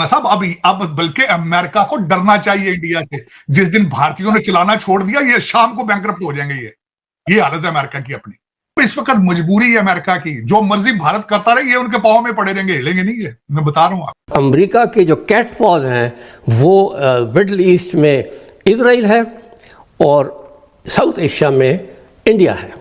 साहब अब बल्कि अमेरिका को डरना चाहिए इंडिया से। जिस दिन भारतीयों ने चलाना छोड़ दिया, ये शाम को बैंकरप्ट हो जाएंगे। ये हालत है अमेरिका की अपनी। इस वक्त मजबूरी है अमेरिका की, जो मर्जी भारत करता रहे, ये उनके पांव में पड़े रहेंगे, हिलेंगे नहीं। ये मैं बता रहा हूं आप। अमेरिका के जो कैट पॉज हैं वो मिडल ईस्ट में इजराइल है और साउथ एशिया में इंडिया है,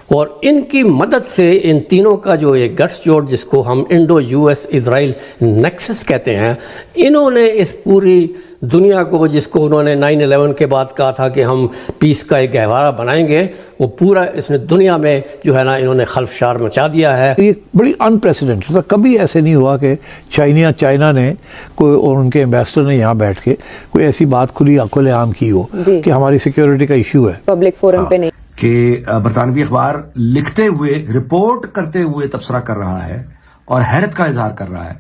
और इनकी मदद से इन तीनों का जो ये गठजोड़ जिसको हम इंडो यूएस इजराइल नेक्सस कहते हैं, इन्होंने इस पूरी दुनिया को, जिसको उन्होंने 9/11 के बाद कहा था कि हम पीस का एक गहवारा बनाएंगे, वो पूरा इसने दुनिया में जो है ना इन्होंने खलफशार मचा दिया है। ये बड़ी अनप्रेसिडेंटेड था। कभी ऐसे नहीं हुआ कि चाइना ने कोई और उनके एम्बेसडर ने यहाँ बैठ के कोई ऐसी बात खुलेआम की हो कि हमारी सिक्योरिटी का इशू है पब्लिक फोरम पे नहीं, कि बरतानवी अखबार लिखते हुए, रिपोर्ट करते हुए तबसरा कर रहा है और हैरत का इजहार कर रहा है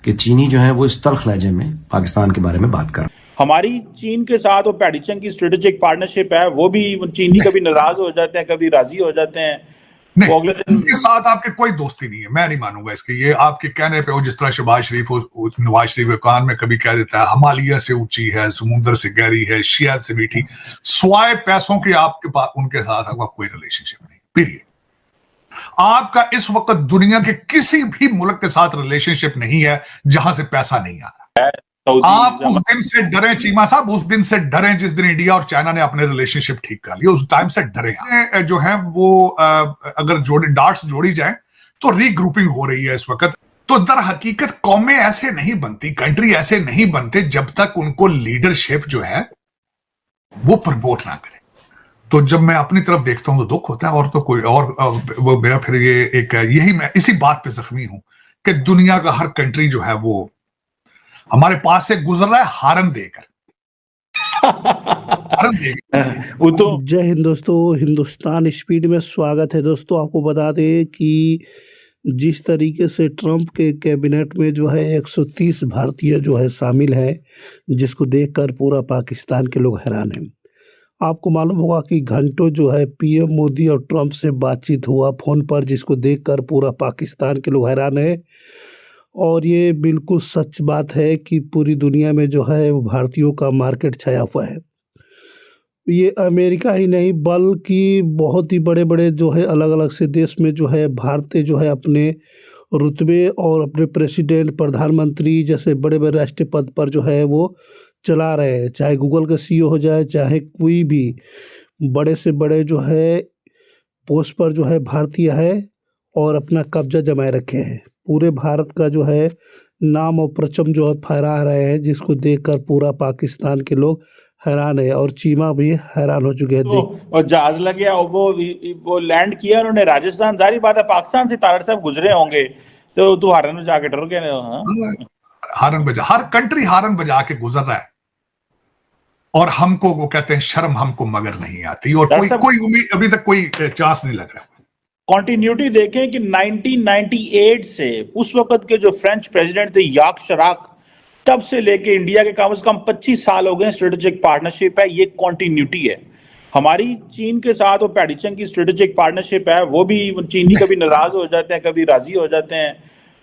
कि चीनी जो है वो इस तल्ख लहजे में पाकिस्तान के बारे में बात कर रहे हैं। हमारी चीन के साथ वो पैडीचंग की स्ट्रेटेजिक पार्टनरशिप है, वो भी चीनी कभी नाराज हो जाते हैं, कभी राजी हो जाते हैं। नहीं, उनके साथ आपके कोई दोस्ती नहीं है, मैं नहीं मानूंगा इसके। ये आपके कहने पे हो, जिस तरह शहबाज शरीफ नवाज शरीफ कान में कभी कह देता है हिमालय से ऊंची है, समुद्र से गहरी है, शियात से मीठी, स्वाय पैसों के आपके पास उनके साथ आपका कोई रिलेशनशिप नहीं, पीरियड। आपका इस वक्त दुनिया के किसी भी मुल्क के साथ रिलेशनशिप नहीं है जहां से पैसा नहीं आ रहा। आप उस दिन से डरे चीमा साहब, उस दिन से डरे जिस दिन इंडिया और चाइना ने अपने रिलेशनशिप ठीक कर लिए, उस टाइम से डरे। जो है वो अगर डार्ट्स जोड़ी जाए तो रीग्रुपिंग हो रही है इस वक्त। तो दर हकीकत कौमें ऐसे नहीं बनती, कंट्री ऐसे नहीं बनते जब तक उनको लीडरशिप जो है वो प्रमोट ना करे। तो जब मैं अपनी तरफ देखता हूं तो दुख होता है, और तो कोई और वो मेरा फिर ये एक यही, मैं इसी बात पे जख्मी हूं कि दुनिया का हर कंट्री जो है वो हमारे पास से गुजर रहा है हारन देकर। वो तो जय हिंद दोस्तों, हिंदुस्तान स्पीड में स्वागत है। दोस्तों आपको बता दें कि जिस तरीके से ट्रंप के कैबिनेट में जो है 130 भारतीय जो है शामिल है, जिसको देखकर पूरा पाकिस्तान के लोग हैरान हैं। आपको मालूम होगा कि घंटों जो है पीएम मोदी और ट्रंप से बातचीत हुआ फ़ोन पर, जिसको देखकर पूरा पाकिस्तान के लोग हैरान है। और ये बिल्कुल सच बात है कि पूरी दुनिया में जो है वो भारतीयों का मार्केट छाया हुआ है। ये अमेरिका ही नहीं बल्कि बहुत ही बड़े बड़े जो है अलग अलग से देश में जो है भारतीय जो है अपने रुतबे और अपने प्रेसिडेंट, प्रधानमंत्री जैसे बड़े बड़े राष्ट्रीय पद पर जो है वो चला रहे हैं। चाहे गूगल का सीईओ हो जाए, चाहे कोई भी बड़े से बड़े जो है पोस्ट पर जो है भारतीय है और अपना कब्जा जमाए रखे हैं। पूरे भारत का जो है नाम और परचम जो है फहरा रहे हैं, जिसको देखकर पूरा पाकिस्तान के लोग हैरान है और चीमा भी हैरान हो चुके हैं। और जहाज लग गया, वो लैंड किया उन्होंने राजस्थान। जारी बात है पाकिस्तान से तारड़ साहब गुजरे होंगे तो तू हारन में जाके डर गए। हारन बजा, हर कंट्री हारन बजा के गुजर रहा है, और हमको वो कहते हैं शर्म हमको मगर नहीं आती, और कोई उम्मीद अभी तक कोई चांस नहीं लग रहा। कंटिन्यूटी देखें कि 1998 से उस वक्त के जो फ्रेंच प्रेसिडेंट थे याक शराक, तब से लेके इंडिया के कम से कम 25 साल हो गए स्ट्रेटेजिक पार्टनरशिप है। ये कंटिन्यूटी है हमारी चीन के साथ। वो पैडीचंग की स्ट्रेटेजिक पार्टनरशिप है, वो भी चीनी कभी नाराज हो जाते हैं, कभी राजी हो जाते हैं।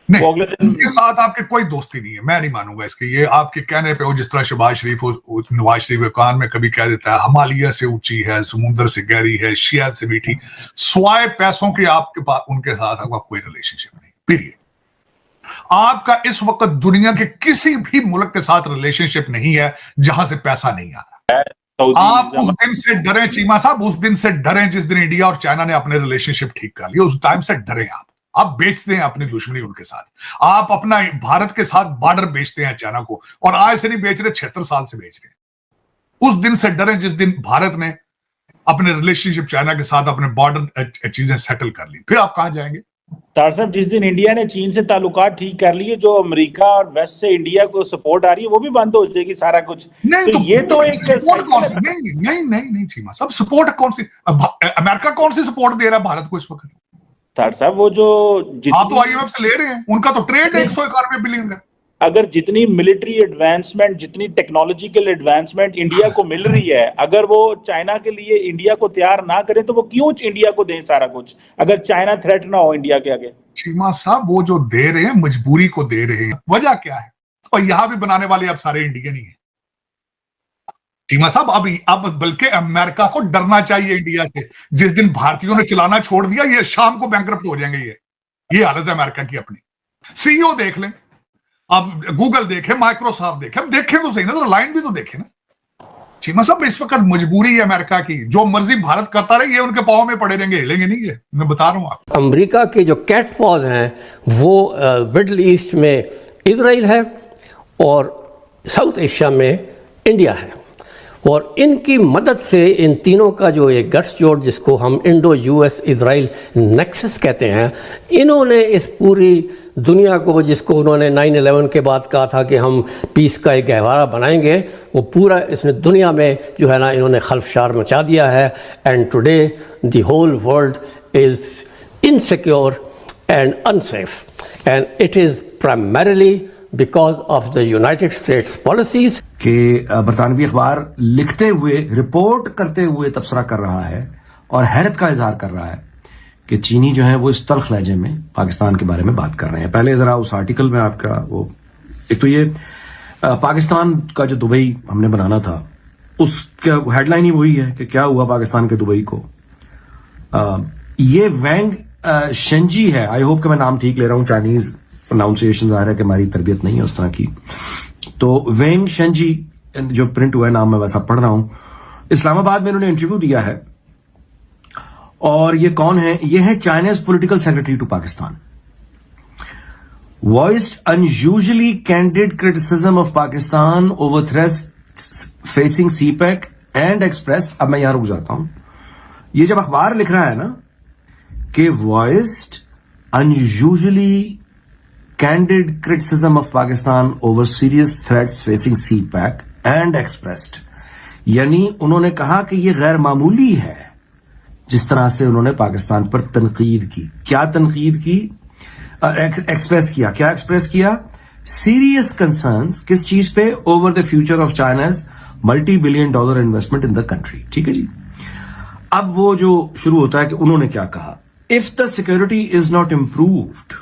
उनके साथ आपके कोई दोस्ती नहीं है, मैं नहीं मानूंगा इसके। ये आपके कहने पे हो, जिस तरह शहबाज शरीफ नवाज शरीफ कान में कभी कह देता है हिमालय से ऊंची है, समुद्र से गहरी है, शियात से मीठी, स्वाय पैसों के आपके पास उनके साथ आपका कोई रिलेशनशिप नहीं, पीरियड। आपका इस वक्त दुनिया के किसी भी मुल्क के साथ रिलेशनशिप नहीं है जहां से पैसा नहीं आ रहा। आप उस दिन से डरे चीमा साहब, उस दिन से डरे जिस दिन इंडिया और चाइना ने अपने रिलेशनशिप ठीक कर लिए, उस टाइम से डरे। आप बेचते हैं अपनी दुश्मनी उनके साथ। आप अपना भारत के साथ बॉर्डर बेचते हैं चाइना को, और आज से नहीं बेच रहे, 76 साल से बेच रहे हैं। उस दिन से डरे जिस दिन भारत ने अपने रिलेशनशिप चाइना के साथ अपने बॉर्डर चीजें सेटल कर ली, फिर आप कहां जाएंगे? तार साहब, जिस दिन इंडिया ने चीन से ताल्लुकात ठीक कर लिए, जो अमेरिका और वेस्ट से इंडिया को सपोर्ट आ रही है, वो भी बंद हो जाएगी सारा कुछ। नहीं तो ये तो एक सपोर्ट कौन सी? नहीं चीमा सब सपोर्ट कौन सी? अमेरिका कौन सी सपोर्ट दे रहा है भारत को इस वक्त? तार साहब, वो जो आप तो आईएमएफ से ले रहे हैं, उनका तो ट्रेड 191 बिलियन का। अगर जितनी मिलिट्री एडवांसमेंट, जितनी टेक्नोलॉजिकल एडवांसमेंट इंडिया को मिल रही है, अगर वो चाइना के लिए इंडिया को तैयार ना करें तो वो क्यों इंडिया को दें सारा कुछ, अगर चाइना थ्रेट ना हो इंडिया के आगे? चीमा साहब, वो जो दे रहे हैं मजबूरी को दे रहे हैं। वजह क्या है? और यहां भी बनाने वाले अब सारे इंडियन ही हैं। चीमा साहब, अब बल्कि अमेरिका को डरना चाहिए इंडिया से। जिस दिन भारतीयों ने चलाना छोड़ दिया, ये शाम को बैंकरप्ट हो जाएंगे। ये हालत है अमेरिका की अपनी। सीईओ देख लें, अब गूगल देखें, माइक्रोसॉफ्ट देखें, अब देखें तो सही ना, तो लाइन भी तो देखें ना। चीमा साहब, इस वक्त मजबूरी है अमेरिका की। जो मर्जी भारत करता रहे, ये उनके पांव में पड़े रहेंगे, हिलेंगे नहीं। ये मैं बता रहा हूं आपको। अमेरिका के जो कैटपॉज हैं वो मिडल ईस्ट में इजराइल है और साउथ एशिया में इंडिया है। और इनकी मदद से इन तीनों का जो एक गठजोड़, जिसको हम इंडो यूएस इजराइल नेक्सस कहते हैं, इन्होंने इस पूरी दुनिया को, जिसको उन्होंने 9/11 के बाद कहा था कि हम पीस का एक गहवारा बनाएंगे, वो पूरा इसने दुनिया में जो है ना, इन्होंने खलफशार मचा दिया है। And today the whole world is insecure and unsafe and it is primarily because of the United States policies। कि बरतानवी अखबार लिखते हुए, रिपोर्ट करते हुए तबसरा कर रहा है और हैरत का इजहार कर रहा है कि चीनी जो है वो इस तल्ख लहजे में पाकिस्तान के बारे में बात कर रहे हैं। पहले जरा उस आर्टिकल में आपका वो, एक तो ये पाकिस्तान का जो दुबई हमने बनाना था, उसका हेडलाइन ही वही है कि क्या हुआ पाकिस्तान के दुबई को। ये वैंग शेंजी है, आई होप कि मैं नाम ठीक ले रहा हूं, चाइनीज प्रोनाउंसिएशन आ रहा है कि हमारी तरबियत नहीं है उस तरह की। तो वेंग शेंजी जो प्रिंट हुआ है, नाम मैं वैसा पढ़ रहा हूं, इस्लामाबाद में इन्होंने इंटरव्यू दिया है। और ये कौन है? ये है Chinese political secretary to Pakistan. Voiced unusually candid criticism of Pakistan over threats facing CPEC and expressed. अब मैं यहां रुक जाता हूं। ये जब अखबार लिख रहा है ना कि voiced unusually candid criticism of Pakistan over serious threats facing CPAC and expressed, यानी उन्होंने कहा कि यह गैर मामूली है जिस तरह से उन्होंने पाकिस्तान पर तनकीद की। क्या तनकीद की? एक्सप्रेस किया। क्या एक्सप्रेस किया? Serious concerns. किस चीज पे? Over the future of China's $multi-billion investment in the country. ठीक है जी। अब वो जो शुरू होता है कि उन्होंने क्या कहा, if the security is not improved,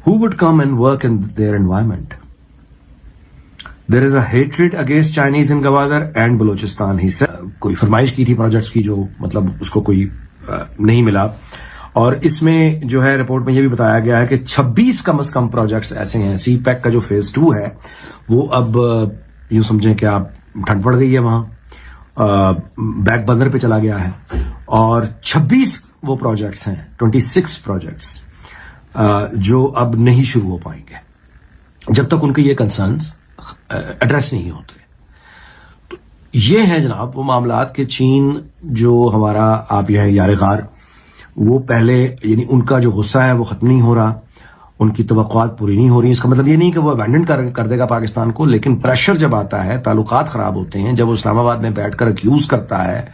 who would come and work in their environment? There is a hatred against Chinese in Gwadar and Balochistan, he said। कोई फरमाइश की थी प्रोजेक्ट्स की, जो मतलब उसको कोई नहीं मिला। और इसमें जो है रिपोर्ट में यह भी बताया गया है कि 26 कम से कम प्रोजेक्ट्स ऐसे हैं। सीपैक का जो फेज 2 है वो अब यूं समझें कि आप ठंड पड़ गई है वहां, बैक बंदर पे चला गया है। और 26 वो प्रोजेक्ट्स हैं, 26 प्रोजेक्ट्स जो अब नहीं शुरू हो पाएंगे जब तक उनके ये कंसर्न्स एड्रेस नहीं होते। तो ये है जनाब वो मामलात के चीन जो हमारा आप यह यार वो पहले, यानी उनका जो गुस्सा है वो खत्म नहीं हो रहा, उनकी तवक्कुआत पूरी नहीं हो रही। इसका मतलब ये नहीं कि वो अबैंडन कर देगा पाकिस्तान को, लेकिन प्रेशर जब आता है, ताल्लुकात खराब होते हैं, जब वो इस्लामाबाद में बैठकर अक्यूज करता है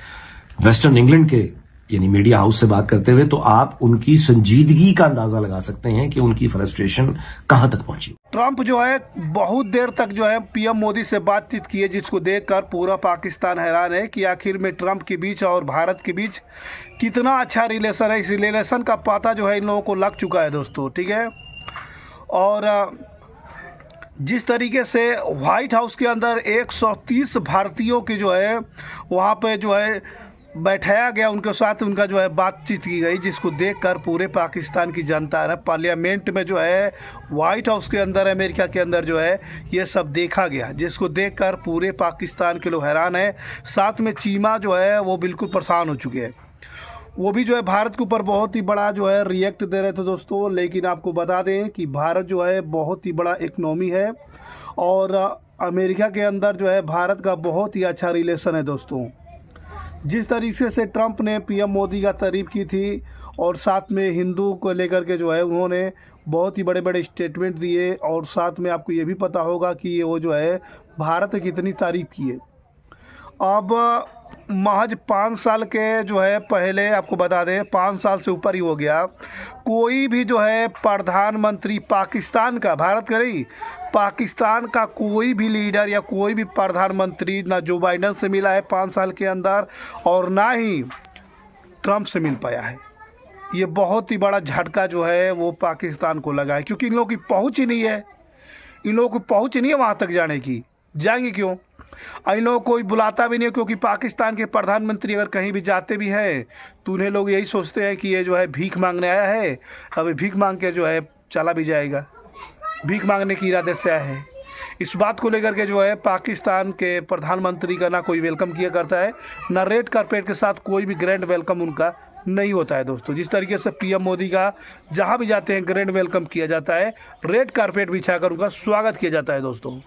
वेस्टर्न इंग्लैंड के यानी मीडिया हाउस से बात करते हुए, तो आप उनकी संजीदगी का अंदाजा लगा सकते हैं कि उनकी फ्रस्ट्रेशन कहां तक पहुंची। ट्रंप जो है बहुत देर तक जो है पीएम मोदी से बातचीत की है, जिसको देखकर पूरा पाकिस्तान हैरान है कि आखिर में ट्रंप के बीच और भारत के बीच कितना अच्छा रिलेशन है। इस रिलेशन का पता जो है इन लोगों को लग चुका है दोस्तों। ठीक है। और जिस तरीके से व्हाइट हाउस के अंदर 130 भारतीयों की जो है वहाँ पे जो है बैठाया गया, उनके साथ उनका जो है बातचीत की गई, जिसको देखकर पूरे पाकिस्तान की जनता है पार्लियामेंट में जो है व्हाइट हाउस के अंदर अमेरिका के अंदर जो है ये सब देखा गया, जिसको देखकर पूरे पाकिस्तान के लोग हैरान हैं। साथ में चीमा जो है वो बिल्कुल परेशान हो चुके हैं। वो भी जो है भारत के ऊपर बहुत ही बड़ा जो है रिएक्ट दे रहे थे दोस्तों। लेकिन आपको बता दें कि भारत जो है बहुत ही बड़ा इकनॉमी है और अमेरिका के अंदर जो है भारत का बहुत ही अच्छा रिलेशन है दोस्तों। जिस तरीके से ट्रंप ने पीएम मोदी का तारीफ़ की थी और साथ में हिंदू को लेकर के जो है उन्होंने बहुत ही बड़े बड़े स्टेटमेंट दिए, और साथ में आपको ये भी पता होगा कि वो जो है भारत की कितनी तारीफ़ की है। अब महज 5 साल के जो है पहले आपको बता दें, 5 साल से ऊपर ही हो गया, कोई भी जो है प्रधानमंत्री पाकिस्तान का, भारत का नहीं, पाकिस्तान का कोई भी लीडर या कोई भी प्रधानमंत्री ना जो बाइडेन से मिला है 5 साल के अंदर और ना ही ट्रंप से मिल पाया है। ये बहुत ही बड़ा झटका जो है वो पाकिस्तान को लगा है, क्योंकि इन लोगों की पहुंच ही नहीं है। इन लोगों को पहुँच नहीं है वहाँ तक जाने की, जाएंगे क्यों? इन लोगों को कोई बुलाता भी नहीं है, क्योंकि पाकिस्तान के प्रधानमंत्री अगर कहीं भी जाते भी हैं तो उन्हें लोग यही सोचते हैं कि ये जो है भीख मांगने आया है, अभी भीख मांग के जो है चला भी जाएगा, भीख मांगने की इरादे से आया है। इस बात को लेकर के जो है पाकिस्तान के प्रधानमंत्री का ना कोई वेलकम किया करता है, ना रेड कारपेट के साथ कोई भी ग्रैंड वेलकम उनका नहीं होता है दोस्तों। जिस तरीके से पीएम मोदी का जहां भी जाते हैं ग्रैंड वेलकम किया जाता है, रेड कारपेट बिछाकर उनका स्वागत किया जाता है दोस्तों।